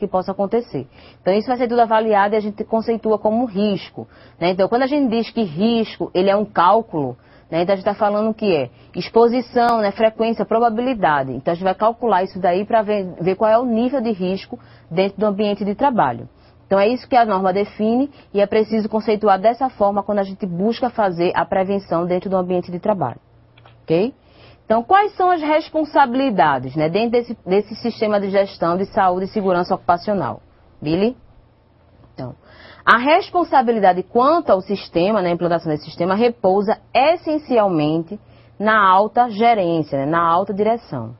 que possa acontecer. Então isso vai ser tudo avaliado e a gente conceitua como risco, né? Então quando a gente diz que risco, ele é um cálculo, né? Então a gente está falando o que é exposição, né? Frequência, probabilidade. Então a gente vai calcular isso daí para ver qual é o nível de risco dentro do ambiente de trabalho. Então é isso que a norma define e é preciso conceituar dessa forma quando a gente busca fazer a prevenção dentro do ambiente de trabalho, ok? Então, quais são as responsabilidades, né, dentro desse sistema de gestão de saúde e segurança ocupacional? Billy? Então, a responsabilidade quanto ao sistema, na implantação desse sistema, repousa essencialmente na alta gerência, né, na alta direção,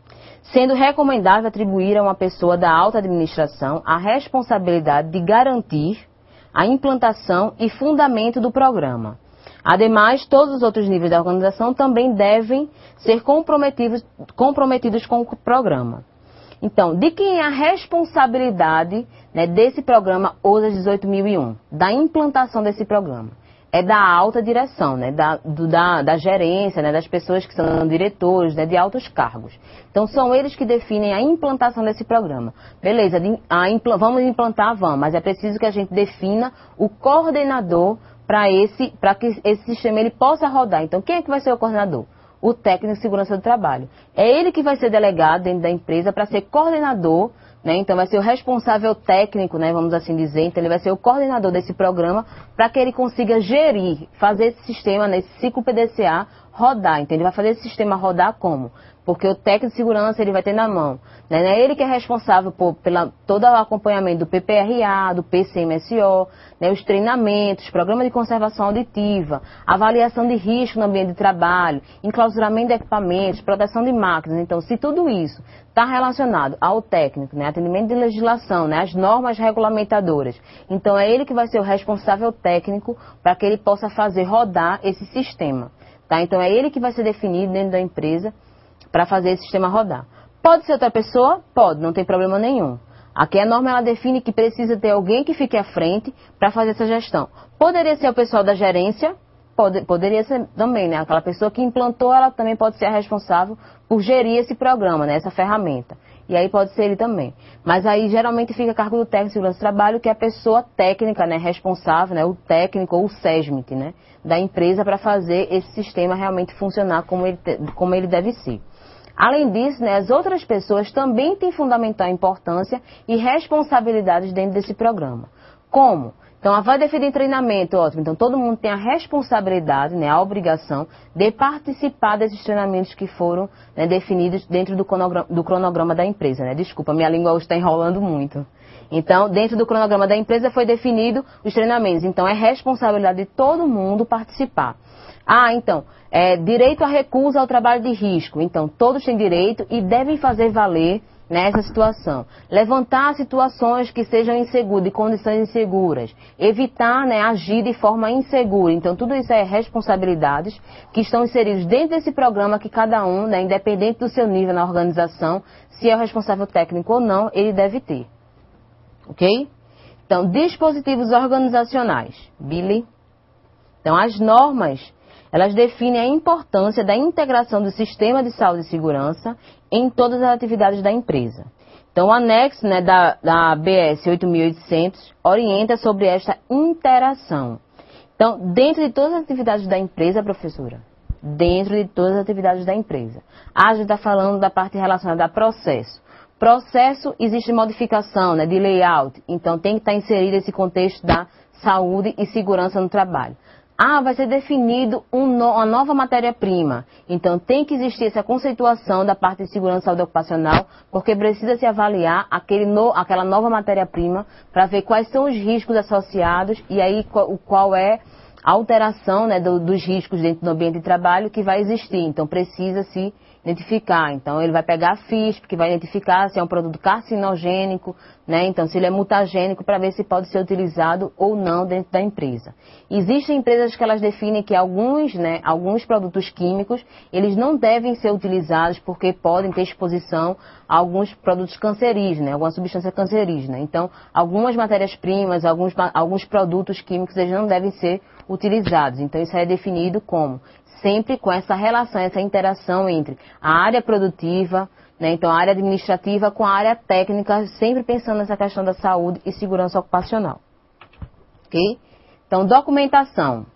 sendo recomendável atribuir a uma pessoa da alta administração a responsabilidade de garantir a implantação e fundamento do programa. Ademais, todos os outros níveis da organização também devem ser comprometidos com o programa. Então, de quem é a responsabilidade, né, desse programa OSAS 18.001, da implantação desse programa? É da alta direção, né, da gerência, né, das pessoas que são diretores, né, de altos cargos. Então, são eles que definem a implantação desse programa. Beleza, vamos implantar, mas é preciso que a gente defina o coordenador para que esse sistema ele possa rodar. Então, quem é que vai ser o coordenador? O técnico de segurança do trabalho. É ele que vai ser delegado dentro da empresa para ser coordenador, né? Então, vai ser o responsável técnico, né? Vamos assim dizer. Então, ele vai ser o coordenador desse programa para que ele consiga gerir, fazer esse sistema, né? Esse ciclo PDCA rodar. Então, ele vai fazer esse sistema rodar como? Porque o técnico de segurança ele vai ter na mão, né? É ele que é responsável por todo o acompanhamento do PPRA, do PCMSO, né? Os treinamentos, programa de conservação auditiva, avaliação de risco no ambiente de trabalho, enclausuramento de equipamentos, proteção de máquinas. Então, se tudo isso está relacionado ao técnico, né? Atendimento de legislação, né? As normas regulamentadoras, então é ele que vai ser o responsável técnico para que ele possa fazer rodar esse sistema, tá? Então é ele que vai ser definido dentro da empresa para fazer esse sistema rodar. Pode ser outra pessoa? Pode, não tem problema nenhum. Aqui a norma ela define que precisa ter alguém que fique à frente para fazer essa gestão. Poderia ser o pessoal da gerência, poderia ser também, né? Aquela pessoa que implantou, ela também pode ser a responsável por gerir esse programa, né? Essa ferramenta. E aí pode ser ele também. Mas aí geralmente fica a cargo do técnico de segurança do trabalho, que é a pessoa técnica, né? Responsável, né? O técnico ou o SESMIT, né? Da empresa para fazer esse sistema realmente funcionar como ele deve ser. Além disso, né, as outras pessoas também têm fundamental importância e responsabilidades dentro desse programa. Como? Então, vai definir treinamento, ótimo. Então, todo mundo tem a responsabilidade, né, a obrigação de participar desses treinamentos que foram, né, definidos dentro do cronograma da empresa, né? Desculpa, minha língua hoje está enrolando muito. Então, dentro do cronograma da empresa foi definido os treinamentos. Então, é responsabilidade de todo mundo participar. Então, direito à recusa ao trabalho de risco. Então, todos têm direito e devem fazer valer nessa situação. Levantar situações que sejam inseguras, de condições inseguras. Evitar, né, agir de forma insegura. Então, tudo isso é responsabilidades que estão inseridas dentro desse programa que cada um, né, independente do seu nível na organização, se é o responsável técnico ou não, ele deve ter. Ok? Então, dispositivos organizacionais. Billy? Então, as normas, elas definem a importância da integração do sistema de saúde e segurança em todas as atividades da empresa. Então, o anexo, né, da BS 8.800 orienta sobre esta interação. Então, dentro de todas as atividades da empresa, professora, dentro de todas as atividades da empresa, a gente está falando da parte relacionada a processo. Processo, existe modificação, né, de layout, então tem que estar inserido esse contexto da saúde e segurança no trabalho. Vai ser definido uma nova matéria-prima. Então, tem que existir essa conceituação da parte de segurança e saúde ocupacional, porque precisa se avaliar aquela nova matéria-prima para ver quais são os riscos associados e aí qual é a alteração, né, dos riscos dentro do ambiente de trabalho que vai existir. Então, precisa se identificar. Então, ele vai pegar a FISP, que vai identificar se é um produto carcinogênico, né? Então, se ele é mutagênico, para ver se pode ser utilizado ou não dentro da empresa. Existem empresas que elas definem que alguns produtos químicos, eles não devem ser utilizados porque podem ter exposição a alguns produtos cancerígenos, né? Alguma substância cancerígena. Então, algumas matérias-primas, alguns produtos químicos, eles não devem ser utilizados. Então, isso é definido como? Sempre com essa relação, essa interação entre a área produtiva, né? Então, a área administrativa com a área técnica, sempre pensando nessa questão da saúde e segurança ocupacional. Ok? Então, documentação.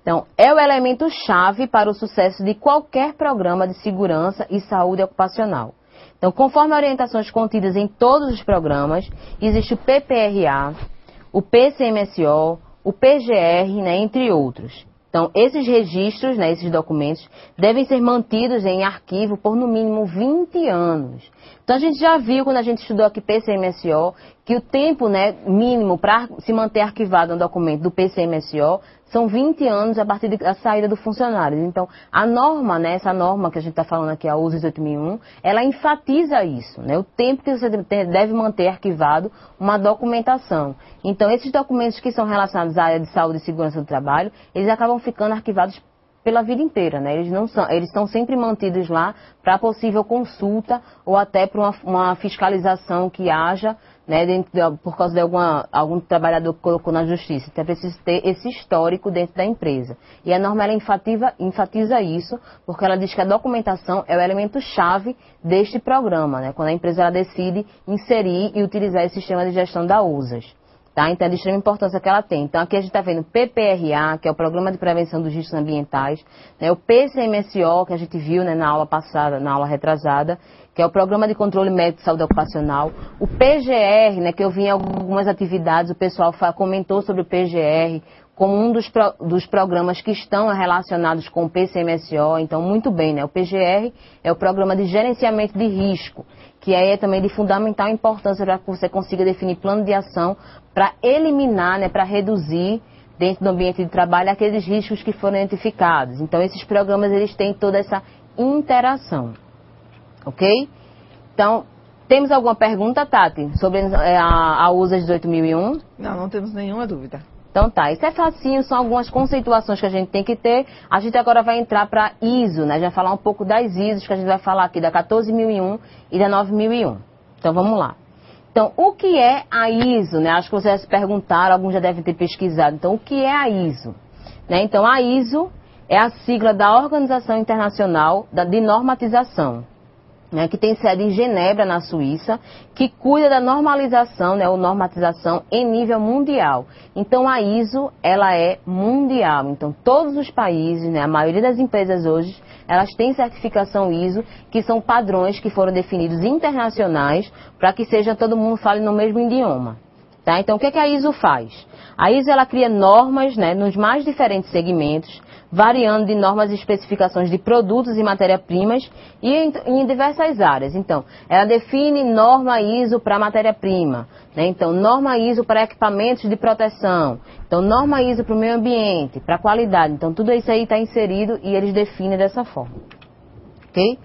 Então, é o elemento-chave para o sucesso de qualquer programa de segurança e saúde ocupacional. Então, conforme orientações contidas em todos os programas, existe o PPRA, o PCMSO, o PGR, né, entre outros. Então, esses registros, né, esses documentos, devem ser mantidos em arquivo por no mínimo 20 anos. Então, a gente já viu, quando a gente estudou aqui PCMSO, que o tempo, né, mínimo para se manter arquivado um documento do PCMSO são 20 anos a partir da saída do funcionário. Então, a norma, né, essa norma que a gente está falando aqui, a USES 8001, ela enfatiza isso, né, o tempo que você deve manter arquivado uma documentação. Então, esses documentos que são relacionados à área de saúde e segurança do trabalho, eles acabam ficando arquivados pela vida inteira, né? Eles estão sempre mantidos lá para possível consulta ou até para uma fiscalização que haja, né, por causa de algum trabalhador que colocou na justiça. Então é preciso ter esse histórico dentro da empresa. E a norma ela enfatiza isso, porque ela diz que a documentação é o elemento-chave deste programa, né? Quando a empresa ela decide inserir e utilizar esse sistema de gestão da USAs. Tá? Então, é de extrema importância que ela tem. Então, aqui a gente está vendo o PPRA, que é o Programa de Prevenção dos Riscos Ambientais, né? O PCMSO, que a gente viu, né, na aula passada, na aula retrasada, que é o Programa de Controle Médico de Saúde Ocupacional. O PGR, né, que eu vi em algumas atividades, o pessoal comentou sobre o PGR, como um dos programas que estão relacionados com o PCMSO. Então, muito bem, né? O PGR é o Programa de Gerenciamento de Risco, que aí é também de fundamental importância para que você consiga definir plano de ação para eliminar, né, para reduzir dentro do ambiente de trabalho aqueles riscos que foram identificados. Então, esses programas eles têm toda essa interação, ok? Então, temos alguma pergunta, Tati, sobre a USAs 18001? Não temos nenhuma dúvida. Então tá, isso é facinho, são algumas conceituações que a gente tem que ter. A gente agora vai entrar para ISO, né? Já falar um pouco das ISOs, que a gente vai falar aqui da 14001 e da 9001. Então vamos lá. Então, o que é a ISO, né? Acho que vocês já se perguntaram, alguns já devem ter pesquisado. Então, o que é a ISO? Né? Então, a ISO é a sigla da Organização Internacional de Normatização, né, que tem sede em Genebra, na Suíça, que cuida da normalização, né, ou normatização em nível mundial. Então, a ISO, ela é mundial. Então, todos os países, né, a maioria das empresas hoje, elas têm certificação ISO, que são padrões que foram definidos internacionais, para que seja todo mundo fale no mesmo idioma. Tá? Então, o que a ISO faz? A ISO, ela cria normas, né, nos mais diferentes segmentos, variando de normas e especificações de produtos e matéria-primas e em diversas áreas. Então, ela define norma ISO para matéria-prima, né? Então, norma ISO para equipamentos de proteção, então, norma ISO para o meio ambiente, para qualidade. Então, tudo isso aí está inserido e eles definem dessa forma. Ok?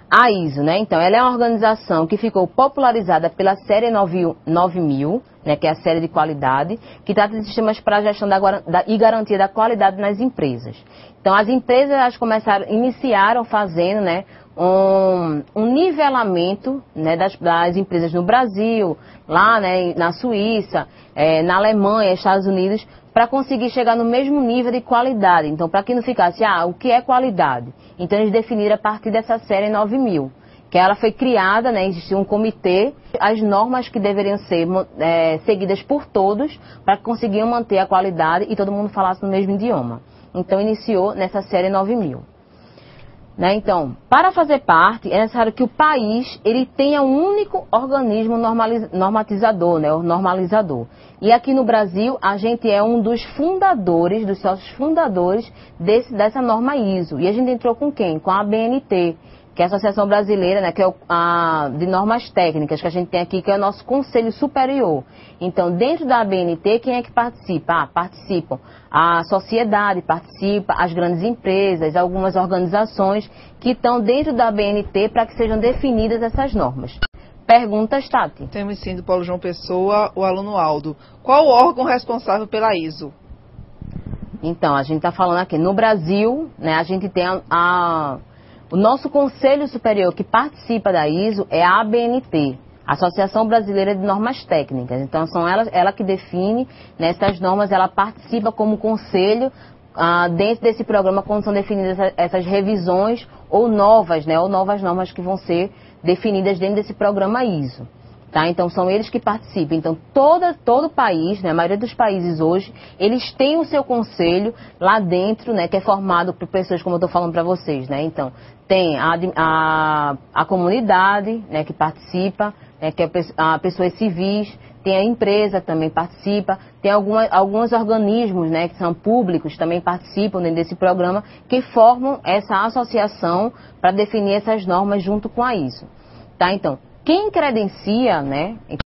A ISO, né? Então, ela é uma organização que ficou popularizada pela série 9000, né, que é a série de qualidade, que trata de sistemas para a gestão e garantia da qualidade nas empresas. Então, as empresas elas iniciaram fazendo, né, um nivelamento, né, das empresas no Brasil, lá, né, na Suíça, na Alemanha, Estados Unidos, para conseguir chegar no mesmo nível de qualidade. Então, para que não ficasse, o que é qualidade? Então, eles definiram a partir dessa série 9000, que ela foi criada, né, existiu um comitê, as normas que deveriam ser seguidas por todos, para que conseguiam manter a qualidade e todo mundo falasse no mesmo idioma. Então, iniciou nessa série 9000. Né? Então, para fazer parte, é necessário que o país ele tenha um único organismo normatizador, né, o normalizador. E aqui no Brasil, a gente é um dos fundadores, dos sócios fundadores dessa norma ISO. E a gente entrou com quem? Com a ABNT, que é a Associação Brasileira, né, que é de Normas Técnicas, que a gente tem aqui, que é o nosso Conselho Superior. Então, dentro da ABNT, quem é que participa? Participam a sociedade, participa as grandes empresas, algumas organizações que estão dentro da ABNT para que sejam definidas essas normas. Perguntas, Tati? Temos sim do Polo João Pessoa, o aluno Aldo. Qual o órgão responsável pela ISO? Então, a gente está falando aqui, no Brasil, né, a gente tem o nosso Conselho Superior que participa da ISO é a ABNT, Associação Brasileira de Normas Técnicas. Então, são ela que define, né, essas normas, ela participa como conselho dentro desse programa quando são definidas essas revisões ou novas, né, ou novas normas que vão ser definidas dentro desse programa ISO. Tá? Então, são eles que participam. Então, todo o país, né, a maioria dos países hoje, eles têm o seu conselho lá dentro, né, que é formado por pessoas, como eu estou falando para vocês. Né? Então, tem a comunidade, né, que participa, né, que é a pessoas civis, tem a empresa que também participa, tem alguns organismos, né, que são públicos, também participam dentro desse programa, que formam essa associação para definir essas normas junto com a ISO. Tá? Então, quem credencia, né,